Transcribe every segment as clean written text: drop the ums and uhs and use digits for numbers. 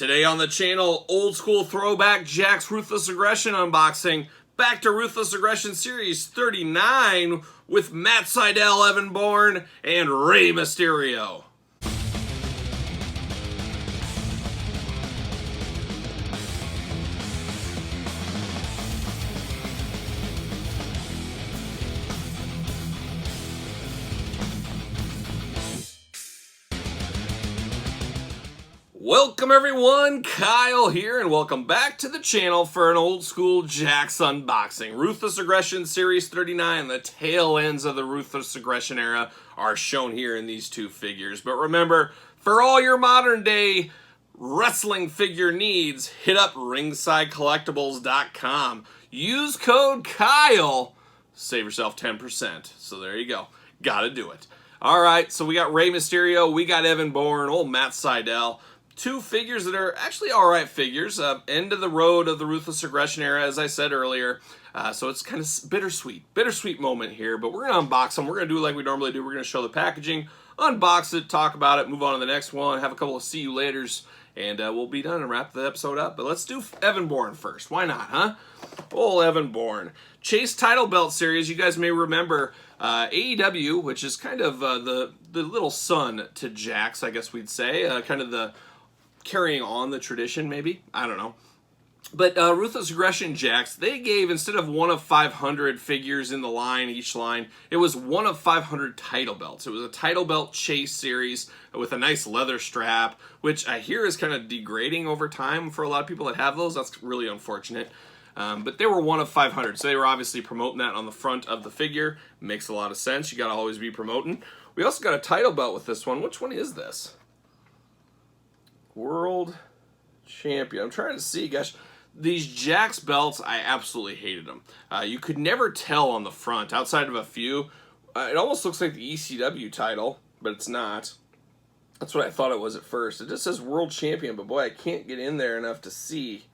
Today on the channel, old school throwback Jakks Ruthless Aggression unboxing. Back to Ruthless Aggression Series 39 with Matt Sydal, Evan Bourne, and Rey Mysterio. Welcome everyone, Kyle here, and welcome back to the channel for an old school Jakks unboxing. Ruthless Aggression Series 39, the tail ends of the Ruthless Aggression era are shown here in these two figures. But remember, for all your modern day wrestling figure needs, hit up ringsidecollectibles.com. Use code Kyle, save yourself 10%. So there you go, gotta do it. Alright, so we got Rey Mysterio, we got Evan Bourne, old Matt Sydal. Two figures that are actually alright figures. End of the road of the Ruthless Aggression era, as I said earlier. So it's kind of bittersweet moment here. But we're going to unbox them. We're going to do it like we normally do. We're going to show the packaging, unbox it, talk about it, move on to the next one, have a couple of see you laters, and we'll be done and wrap the episode up. But let's do Evan Bourne first. Why not, huh? Old Evan Bourne. Chase title belt series. You guys may remember AEW, which is kind of the little son to Jakks, I guess we'd say. Kind of the carrying on the tradition, maybe? I don't know. But Ruthless Aggression Jakks, they gave, instead of 1 of 500 figures in the line, each line, it was 1 of 500 title belts. It was a title belt chase series with a nice leather strap, which I hear is kind of degrading over time for a lot of people that have those. That's really unfortunate. But they were 1 of 500, so they were obviously promoting that on the front of the figure. Makes a lot of sense. You got to always be promoting. We also got a title belt with this one. Which one is this? World Champion. I'm trying to see, gosh, these Jakks belts, I absolutely hated them. You could never tell on the front, outside of a few. It almost looks like the ECW title, but it's not. That's what I thought it was at first. It just says World Champion, but boy, I can't get in there enough to see.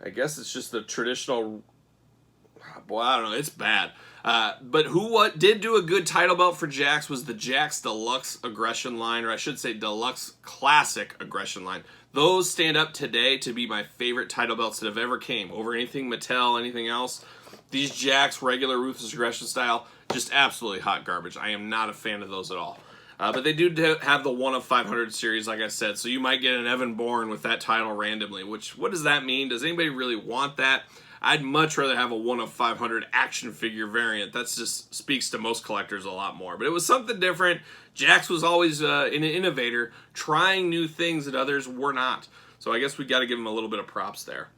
I guess it's just the traditional, boy, I don't know, it's bad. But what did do a good title belt for Jakks was the Jakks Deluxe Aggression line, or I should say Deluxe Classic Aggression line. Those stand up today to be my favorite title belts that have ever came over anything Mattel, anything else. These Jakks regular Ruthless Aggression style, just absolutely hot garbage. I am not a fan of those at all. But they do have the 1 of 500 series, like I said, so you might get an Evan Bourne with that title randomly, which, what does that mean? Does anybody really want that? I'd much rather have a 1 of 500 action figure variant. That just speaks to most collectors a lot more. But it was something different. Jakks was always an innovator, trying new things that others were not. So I guess we got to give him a little bit of props there.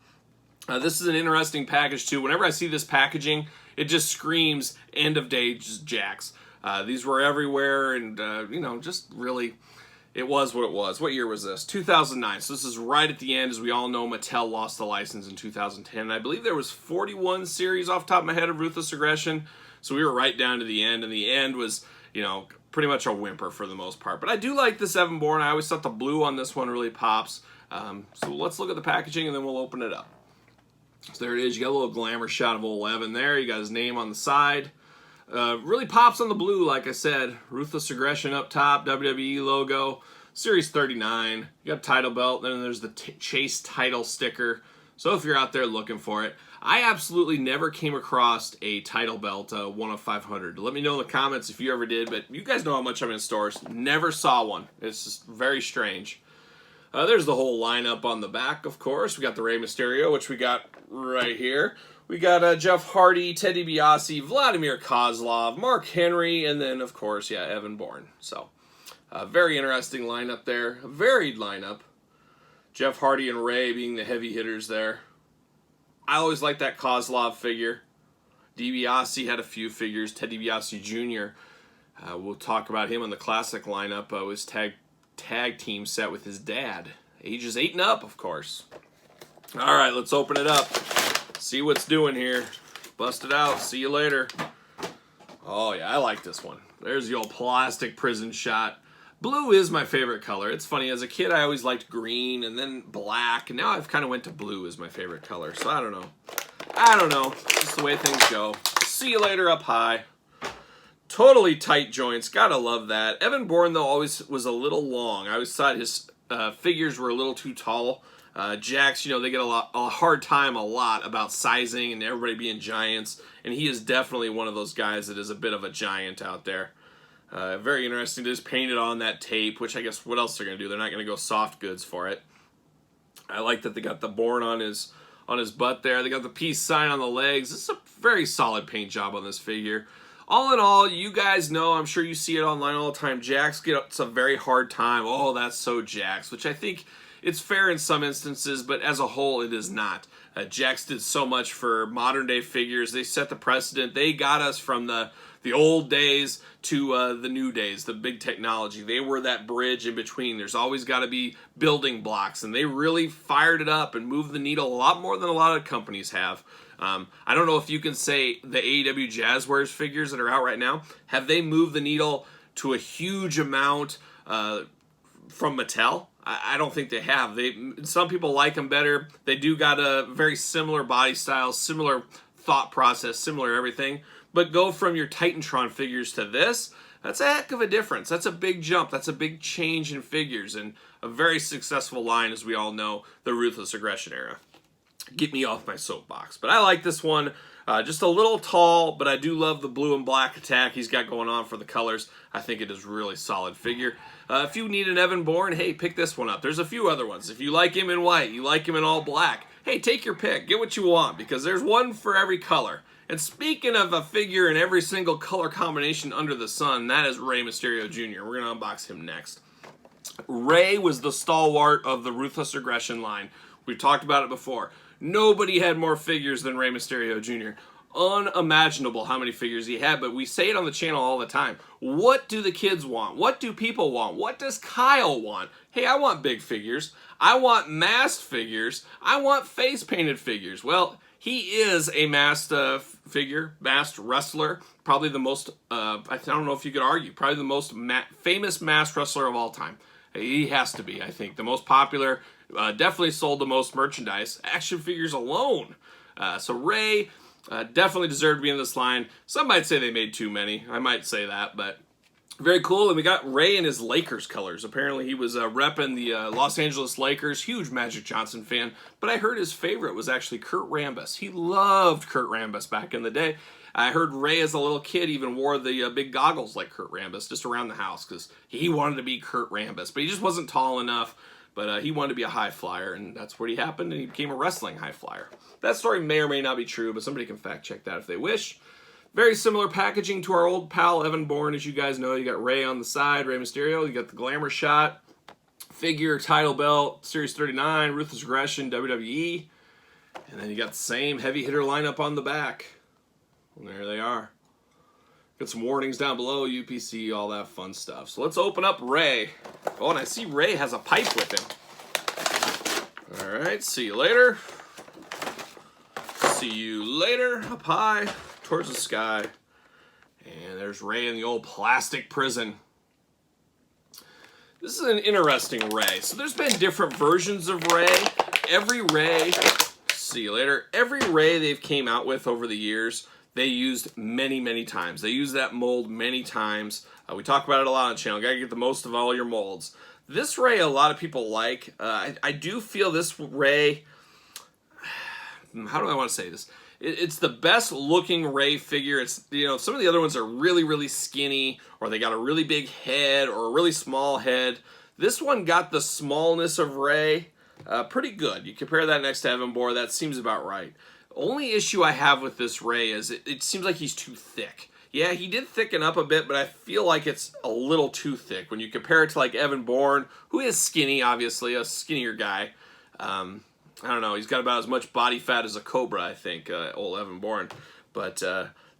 This is an interesting package too. Whenever I see this packaging, it just screams end of day Jakks. These were everywhere, and you know, just really, it was what it was. What year was this? 2009. So this is right at the end. As we all know, Mattel lost the license in 2010. I believe there was 41 series off the top of my head of Ruthless Aggression. So we were right down to the end, and the end was, you know, pretty much a whimper for the most part. But I do like this Evan Bourne. I always thought the blue on this one really pops. So let's look at the packaging, and then we'll open it up. So there it is. You got a little glamour shot of old Evan there. You got his name on the side. Really pops on the blue, like I said. Ruthless Aggression up top, WWE logo, Series 39. You got title belt, then there's the Chase title sticker. So if you're out there looking for it, I absolutely never came across a title belt 1 of 500. Let me know in the comments if you ever did, but you guys know how much I'm in stores. Never saw one. It's just very strange. There's the whole lineup on the back, of course. We got the Rey Mysterio, which we got right here. We got Jeff Hardy, Ted DiBiase, Vladimir Kozlov, Mark Henry, and then, of course, yeah, Evan Bourne. So, very interesting lineup there. A varied lineup. Jeff Hardy and Rey being the heavy hitters there. I always liked that Kozlov figure. DiBiase had a few figures. Ted DiBiase Jr. We'll talk about him in the classic lineup. Was tag team set with his dad. Ages 8 and up, of course. All right, let's open it up. See what's doing here. Bust it out. See you later. Oh, yeah, I like this one. There's the old plastic prison shot. Blue is my favorite color. It's funny, as a kid, I always liked green and then black, and now I've kind of went to blue as my favorite color, so I don't know. Just the way things go. See you later up high. Totally tight joints. Gotta love that. Evan Bourne, though, always was a little long. I always thought his figures were a little too tall. Jakks, you know, they get a hard time a lot about sizing and everybody being giants, and he is definitely one of those guys that is a bit of a giant out there. Very interesting to just paint it on that tape, which I guess what else they're going to do? They're not going to go soft goods for it. I like that they got the Bourne on his butt there. They got the peace sign on the legs. This is a very solid paint job on this figure. All in all, you guys know, I'm sure you see it online all the time, Jakks gets a very hard time. Oh, that's so Jakks, which I think it's fair in some instances, but as a whole, it is not. Jakks did so much for modern day figures. They set the precedent. They got us from the old days to the new days, the big technology. They were that bridge in between. There's always got to be building blocks, and they really fired it up and moved the needle a lot more than a lot of companies have. I don't know if you can say the AEW Jazzwares figures that are out right now, have they moved the needle to a huge amount from Mattel? I don't think they have. Some people like them better. They do got a very similar body style, similar thought process, similar everything. But go from your Titantron figures to this, that's a heck of a difference. That's a big jump. That's a big change in figures, and a very successful line, as we all know, the Ruthless Aggression era. Get me off my soapbox. But I like this one. Just a little tall, but I do love the blue and black attack he's got going on for the colors. I think it is a really solid figure. If you need an Evan Bourne, hey, pick this one up. There's a few other ones. If you like him in white, you like him in all black, hey, take your pick. Get what you want, because there's one for every color. And speaking of a figure in every single color combination under the sun, that is Rey Mysterio Jr. We're going to unbox him next. Rey was the stalwart of the Ruthless Aggression line. We've talked about it before. Nobody had more figures than Rey Mysterio Jr. Unimaginable how many figures he had, but we say it on the channel all the time. What do the kids want? What do people want? What does Kyle want? Hey, I want big figures. I want masked figures. I want face-painted figures. Well, he is a masked figure, masked wrestler. Probably the most, I don't know if you could argue, probably the most famous masked wrestler of all time. He has to be, I think. The most popular, definitely sold the most merchandise. Action figures alone. So Rey definitely deserved to be in this line. Some might say they made too many. I might say that, but very cool. And we got Rey in his Lakers colors. Apparently he was repping the Los Angeles Lakers. Huge Magic Johnson fan. But I heard his favorite was actually Kurt Rambis. He loved Kurt Rambis back in the day. I heard Rey as a little kid even wore the big goggles like Kurt Rambis just around the house because he wanted to be Kurt Rambis. But he just wasn't tall enough. But he wanted to be a high flyer, and that's what he happened, and he became a wrestling high flyer. That story may or may not be true, but somebody can fact check that if they wish. Very similar packaging to our old pal Evan Bourne, as you guys know. You got Rey on the side, Rey Mysterio. You got the glamour shot, figure, title belt, Series 39, Ruthless Aggression, WWE. And then you got the same heavy hitter lineup on the back. And there they are. Got some warnings down below, UPC, all that fun stuff. So let's open up Rey. Oh, and I see Rey has a pipe with him. All right, see you later. See you later, up high, towards the sky. And there's Rey in the old plastic prison. This is an interesting Rey. So there's been different versions of Rey. Every Rey, see you later, every Rey they've came out with over the years, they used many, many times. They used that mold many times. We talk about it a lot on the channel. Got to get the most of all your molds. This Rey, a lot of people like. I do feel this Rey, how do I want to say this? It's the best looking Rey figure. It's, you know, some of the other ones are really, really skinny, or they got a really big head or a really small head. This one got the smallness of Rey pretty good. You compare that next to Evan Bourne, that seems about right. Only issue I have with this Rey is it seems like he's too thick. Yeah, he did thicken up a bit, but I feel like it's a little too thick. When you compare it to like Evan Bourne, who is skinny, obviously, a skinnier guy. I don't know, he's got about as much body fat as a cobra, I think, old Evan Bourne. But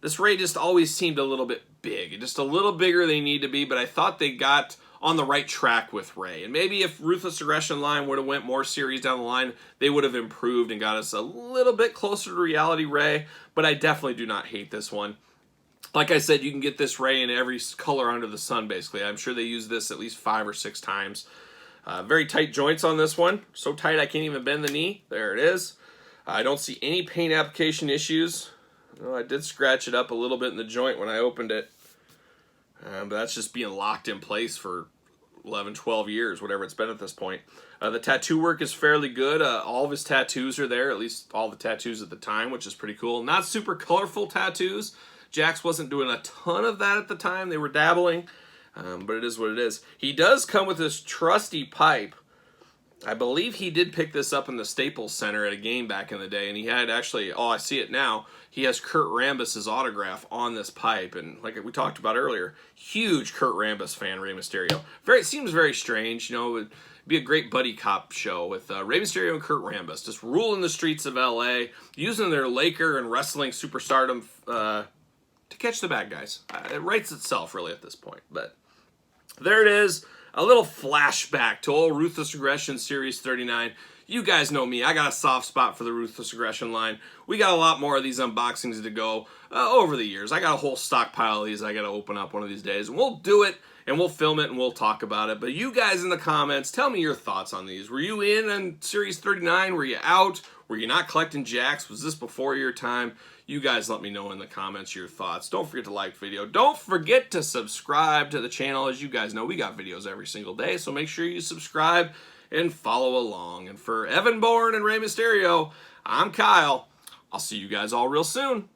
this Rey just always seemed a little bit big. Just a little bigger than they need to be, but I thought they got on the right track with Rey. And maybe if Ruthless Aggression line would have went more series down the line, they would have improved and got us a little bit closer to reality Rey. But I definitely do not hate this one. Like I said, you can get this Rey in every color under the sun, basically. I'm sure they use this at least 5 or 6 times. Very tight joints on this one. So tight I can't even bend the knee. There it is. I don't see any paint application issues. Well, I did scratch it up a little bit in the joint when I opened it. But that's just being locked in place for 11, 12 years, whatever it's been at this point. The tattoo work is fairly good. All of his tattoos are there, at least all the tattoos at the time, which is pretty cool. Not super colorful tattoos. Jakks wasn't doing a ton of that at the time. They were dabbling, but it is what it is. He does come with this trusty pipe. I believe he did pick this up in the Staples Center at a game back in the day, and he had actually, oh, I see it now, he has Kurt Rambis' autograph on this pipe, and like we talked about earlier, huge Kurt Rambis fan, Rey Mysterio. It seems very strange, you know, it would be a great buddy cop show with Rey Mysterio and Kurt Rambis just ruling the streets of LA, using their Laker and wrestling superstardom to catch the bad guys. It writes itself, really, at this point, but there it is. A little flashback to old Ruthless Aggression Series 39. You guys know me. I got a soft spot for the Ruthless Aggression line. We got a lot more of these unboxings to go over the years. I got a whole stockpile of these I got to open up one of these days. And we'll do it, and we'll film it, and we'll talk about it. But you guys in the comments, tell me your thoughts on these. Were you in on Series 39? Were you out? Were you not collecting Jakks? Was this before your time? You guys let me know in the comments your thoughts. Don't forget to like the video. Don't forget to subscribe to the channel. As you guys know, we got videos every single day, so make sure you subscribe and follow along. And for Evan Bourne and Rey Mysterio, I'm Kyle. I'll see you guys all real soon.